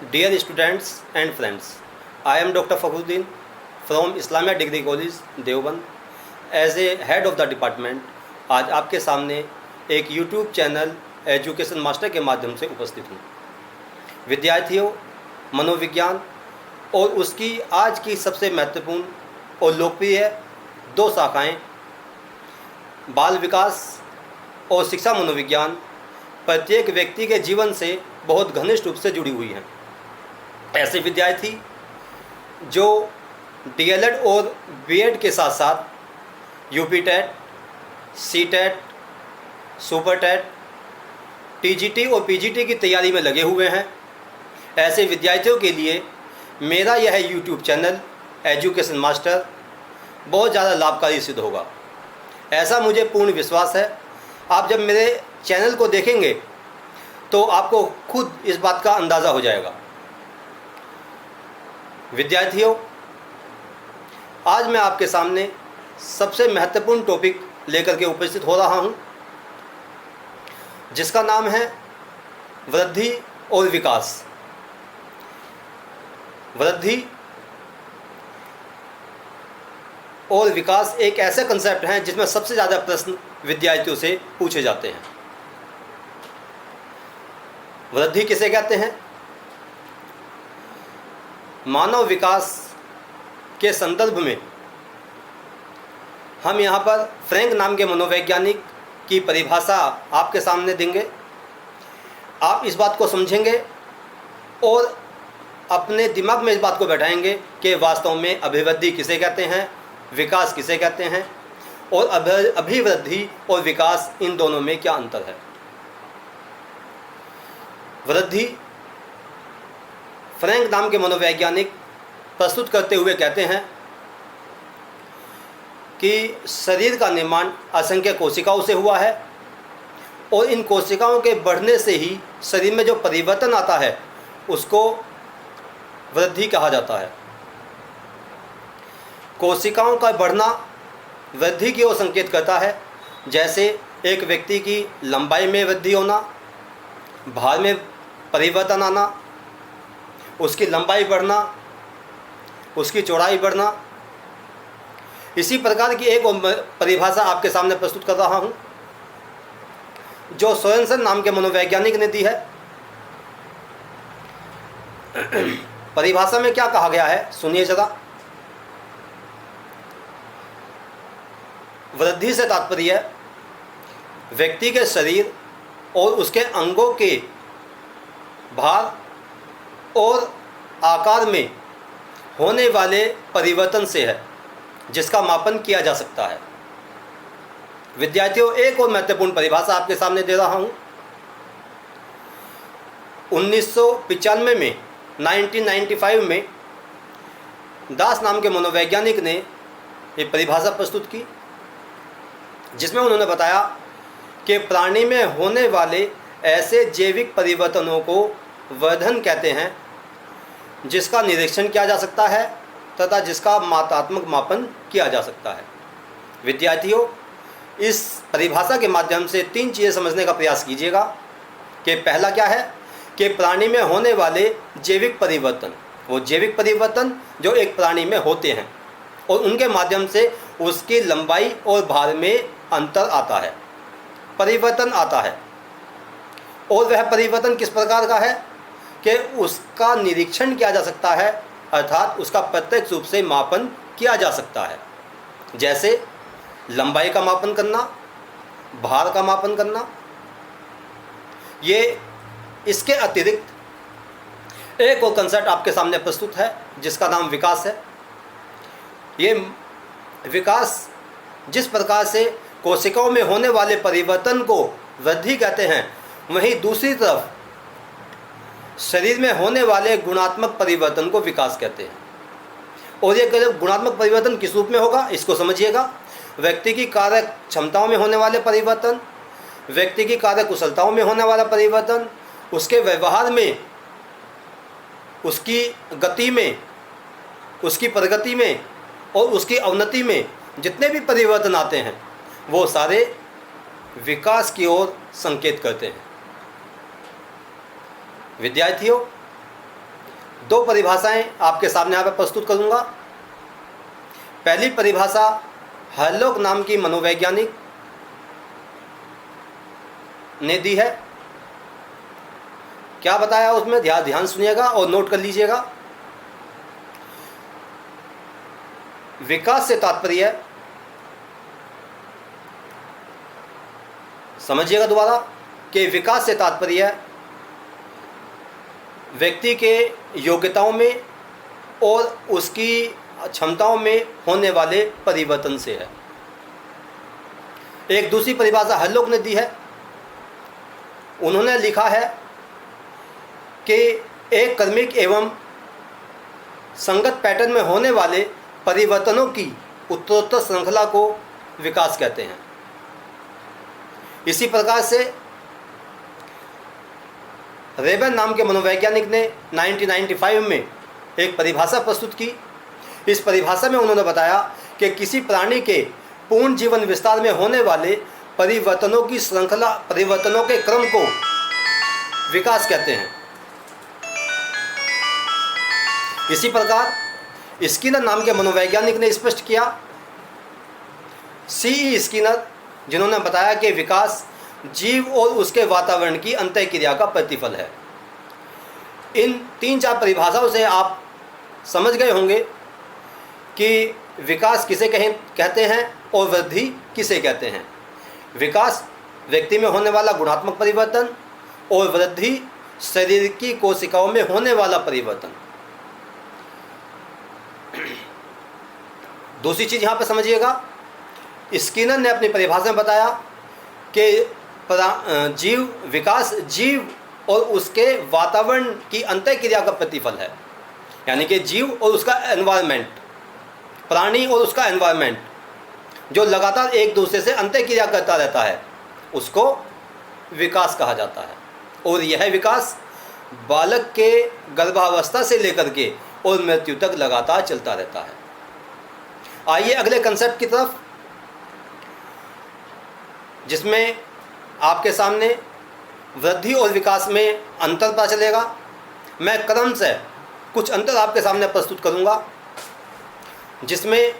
Dear students and friends, I am Dr. Fakhruddin from Islamia Degree College, Deoband. As a head of the department आज आपके सामने एक YouTube channel education master के माध्यम से उपस्थित हूँ. विद्यार्थियों, मनोविज्ञान और उसकी आज की सबसे महत्वपूर्ण और लोकप्रिय दो शाखाएं बाल विकास और शिक्षा मनोविज्ञान प्रत्येक व्यक्ति के जीवन से बहुत घनिष्ठ रूप से जुड़ी हुई हैं. ऐसे विद्यार्थी जो डीएलएड और बीएड के साथ साथ UP TET, C TET, super TET, TGT और पीजीटी की तैयारी में लगे हुए हैं, ऐसे विद्यार्थियों के लिए मेरा यह यूट्यूब चैनल एजुकेशन मास्टर बहुत ज़्यादा लाभकारी सिद्ध होगा. ऐसा मुझे पूर्ण विश्वास है. आप जब मेरे चैनल को देखेंगे तो आपको खुद इस बात का अंदाज़ा हो जाएगा. विद्यार्थियों, आज मैं आपके सामने सबसे महत्वपूर्ण टॉपिक लेकर के उपस्थित हो रहा हूं, जिसका नाम है वृद्धि और विकास. वृद्धि और विकास एक ऐसे कंसेप्ट हैं जिसमें सबसे ज़्यादा प्रश्न विद्यार्थियों से पूछे जाते हैं. वृद्धि किसे कहते हैं? मानव विकास के संदर्भ में हम यहाँ पर फ्रैंक नाम के मनोवैज्ञानिक की परिभाषा आपके सामने देंगे. आप इस बात को समझेंगे और अपने दिमाग में इस बात को बैठाएंगे कि वास्तव में अभिवृद्धि किसे कहते हैं, विकास किसे कहते हैं और अभिवृद्धि और विकास इन दोनों में क्या अंतर है. वृद्धि फ्रैंक नाम के मनोवैज्ञानिक प्रस्तुत करते हुए कहते हैं कि शरीर का निर्माण असंख्य कोशिकाओं से हुआ है और इन कोशिकाओं के बढ़ने से ही शरीर में जो परिवर्तन आता है उसको वृद्धि कहा जाता है. कोशिकाओं का बढ़ना वृद्धि की ओर संकेत करता है. जैसे एक व्यक्ति की लंबाई में वृद्धि होना, भार में परिवर्तन आना, उसकी लंबाई बढ़ना, उसकी चौड़ाई बढ़ना. इसी प्रकार की एक परिभाषा आपके सामने प्रस्तुत कर रहा हूँ जो सोरेनसन नाम के मनोवैज्ञानिक ने दी है. परिभाषा में क्या कहा गया है सुनिए जरा. वृद्धि से तात्पर्य व्यक्ति के शरीर और उसके अंगों के भार और आकार में होने वाले परिवर्तन से है, जिसका मापन किया जा सकता है. विद्यार्थियों, एक और महत्वपूर्ण परिभाषा आपके सामने दे रहा हूं. 1995 में 1995 में दास नाम के मनोवैज्ञानिक ने एक परिभाषा प्रस्तुत की, जिसमें उन्होंने बताया कि प्राणी में होने वाले ऐसे जैविक परिवर्तनों को वर्धन कहते हैं जिसका निरीक्षण किया जा सकता है तथा जिसका मात्रात्मक मापन किया जा सकता है. विद्यार्थियों, इस परिभाषा के माध्यम से तीन चीज़ें समझने का प्रयास कीजिएगा कि पहला क्या है कि प्राणी में होने वाले जैविक परिवर्तन, वो जैविक परिवर्तन जो एक प्राणी में होते हैं और उनके माध्यम से उसकी लंबाई और भार में अंतर आता है, परिवर्तन आता है. और वह परिवर्तन किस प्रकार का है कि उसका निरीक्षण किया जा सकता है, अर्थात उसका प्रत्यक्ष रूप से मापन किया जा सकता है. जैसे लंबाई का मापन करना, भार का मापन करना. ये इसके अतिरिक्त एक और कंसेप्ट आपके सामने प्रस्तुत है जिसका नाम विकास है. ये विकास जिस प्रकार से कोशिकाओं में होने वाले परिवर्तन को वृद्धि कहते हैं, वहीं दूसरी तरफ शरीर में होने वाले गुणात्मक परिवर्तन को विकास कहते हैं. और ये गुणात्मक परिवर्तन किस रूप में होगा इसको समझिएगा. व्यक्ति की कार्य क्षमताओं में होने वाले परिवर्तन, व्यक्ति की कार्य कुशलताओं में होने वाला परिवर्तन, उसके व्यवहार में, उसकी गति में, उसकी प्रगति में और उसकी अवनति में जितने भी परिवर्तन आते हैं वो सारे विकास की ओर संकेत करते हैं. विद्यार्थियों, दो परिभाषाएं आपके सामने यहाँ पर प्रस्तुत करूंगा। पहली परिभाषा हरलोक नाम की मनोवैज्ञानिक ने दी है। क्या बताया उसमें, ध्यान सुनिएगा और नोट कर लीजिएगा। विकास से तात्पर्य, समझिएगा दोबारा, कि विकास से तात्पर्य व्यक्ति के योग्यताओं में और उसकी क्षमताओं में होने वाले परिवर्तन से है। एक दूसरी परिभाषा हरलोक ने दी है। उन्होंने लिखा है कि एक क्रमिक एवं संगत पैटर्न में होने वाले परिवर्तनों की उत्तरोत्तर श्रृंखला को विकास कहते हैं। इसी प्रकार से रेबन नाम के मनोवैज्ञानिक ने 1995 में एक परिभाषा प्रस्तुत की। इस परिभाषा में उन्होंने बताया कि किसी प्राणी के पूर्ण जीवन विस्तार में होने वाले परिवर्तनों की श्रृंखला, परिवर्तनों के क्रम को विकास कहते हैं। इसी प्रकार स्किनर नाम के मनोवैज्ञानिक ने स्पष्ट किया, C.E. स्किनर, जिन्होंने बताया कि विकास जीव और उसके वातावरण की अंतःक्रिया का प्रतिफल है। इन 3-4 परिभाषाओं से आप समझ गए होंगे कि विकास किसे कहते हैं और वृद्धि किसे कहते हैं। विकास व्यक्ति में होने वाला गुणात्मक परिवर्तन और वृद्धि शरीर की कोशिकाओं में होने वाला परिवर्तन। दूसरी चीज़ यहाँ पर समझिएगा, स्किनर ने अपनी परिभाषा में बताया कि विकास जीव और उसके वातावरण की अंतःक्रिया का प्रतिफल है। यानी कि जीव और उसका एनवायरनमेंट, प्राणी और उसका एनवायरनमेंट जो लगातार एक दूसरे से अंतःक्रिया करता रहता है, उसको विकास कहा जाता है। और यह विकास बालक के गर्भावस्था से लेकर के और मृत्यु तक लगातार चलता रहता है। आइए अगले कंसेप्ट की तरफ, जिसमें आपके सामने वृद्धि और विकास में अंतर पता चलेगा। मैं क्रम से कुछ अंतर आपके सामने प्रस्तुत करूंगा, जिसमें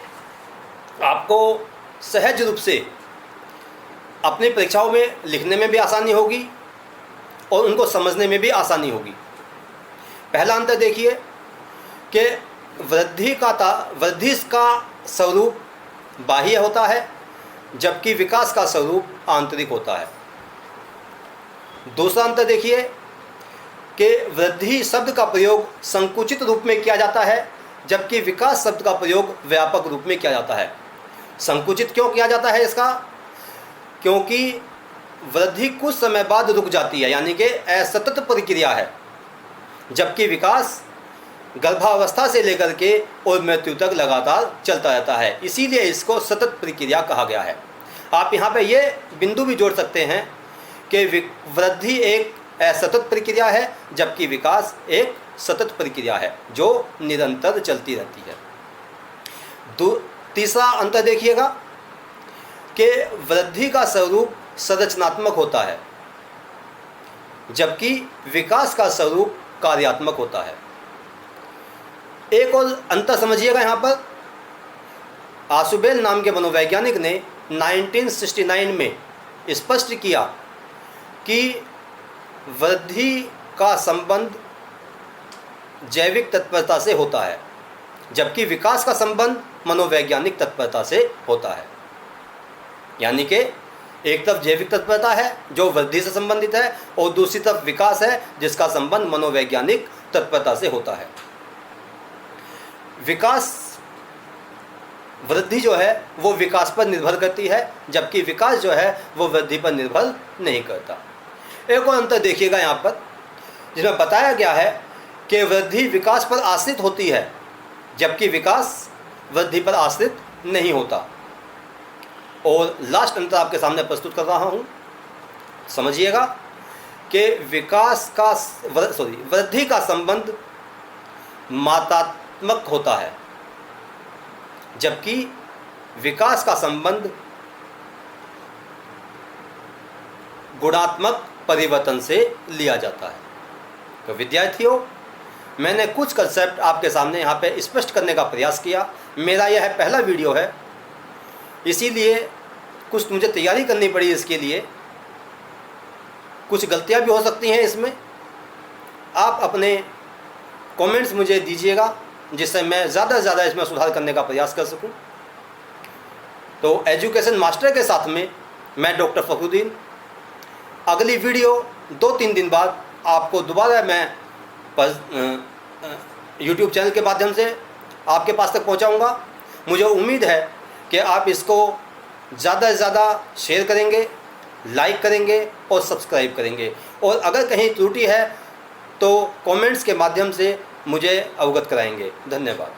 आपको सहज रूप से अपनी परीक्षाओं में लिखने में भी आसानी होगी और उनको समझने में भी आसानी होगी। पहला अंतर देखिए कि वृद्धि का स्वरूप बाह्य होता है, जबकि विकास का स्वरूप आंतरिक होता है। दूसरा अंतर देखिए कि वृद्धि शब्द का प्रयोग संकुचित रूप में किया जाता है, जबकि विकास शब्द का प्रयोग व्यापक रूप में किया जाता है। संकुचित क्यों किया जाता है इसका? क्योंकि वृद्धि कुछ समय बाद रुक जाती है, यानी कि असतत प्रक्रिया है, जबकि विकास गर्भावस्था से लेकर के और मृत्यु तक लगातार चलता रहता है। इसीलिए इसको सतत प्रक्रिया कहा गया है। आप यहाँ पे ये बिंदु भी जोड़ सकते हैं कि वृद्धि एक असतत प्रक्रिया है, जबकि विकास एक सतत प्रक्रिया है जो निरंतर चलती रहती है। तीसरा अंतर देखिएगा कि वृद्धि का स्वरूप संरचनात्मक होता है, जबकि विकास का स्वरूप कार्यात्मक होता है। एक और अंतर समझिएगा यहाँ पर, आशुबेल नाम के मनोवैज्ञानिक ने 1969 में स्पष्ट किया कि वृद्धि का संबंध जैविक तत्परता से होता है, जबकि विकास का संबंध मनोवैज्ञानिक तत्परता से होता है। यानी कि एक तरफ जैविक तत्परता है जो वृद्धि से संबंधित है, और दूसरी तरफ विकास है जिसका संबंध मनोवैज्ञानिक तत्परता से होता है। वृद्धि जो है वो विकास पर निर्भर करती है, जबकि विकास जो है वो वृद्धि पर निर्भर नहीं करता। एक और अंतर देखिएगा यहाँ पर, जिसमें बताया गया है कि वृद्धि विकास पर आश्रित होती है, जबकि विकास वृद्धि पर आश्रित नहीं होता। और लास्ट अंतर आपके सामने प्रस्तुत कर रहा हूँ, समझिएगा कि वृद्धि का संबंध मात्रात्मक होता है, जबकि विकास का संबंध गुणात्मक परिवर्तन से लिया जाता है। तो विद्यार्थियों, मैंने कुछ कंसेप्ट आपके सामने यहाँ पे स्पष्ट करने का प्रयास किया। मेरा यह पहला वीडियो है, इसीलिए कुछ मुझे तैयारी करनी पड़ी इसके लिए। कुछ गलतियाँ भी हो सकती हैं इसमें। आप अपने कमेंट्स मुझे दीजिएगा जिससे मैं ज़्यादा से ज़्यादा इसमें सुधार करने का प्रयास कर सकूं। तो एजुकेशन मास्टर के साथ में मैं डॉक्टर फ़खरुद्दीन, अगली वीडियो 2-3 दिन बाद आपको दोबारा मैं यूट्यूब चैनल के माध्यम से आपके पास तक पहुंचाऊंगा। मुझे उम्मीद है कि आप इसको ज़्यादा से ज़्यादा शेयर करेंगे, लाइक करेंगे और सब्सक्राइब करेंगे। और अगर कहीं त्रुटि है तो कमेंट्स के माध्यम से मुझे अवगत कराएंगे। धन्यवाद।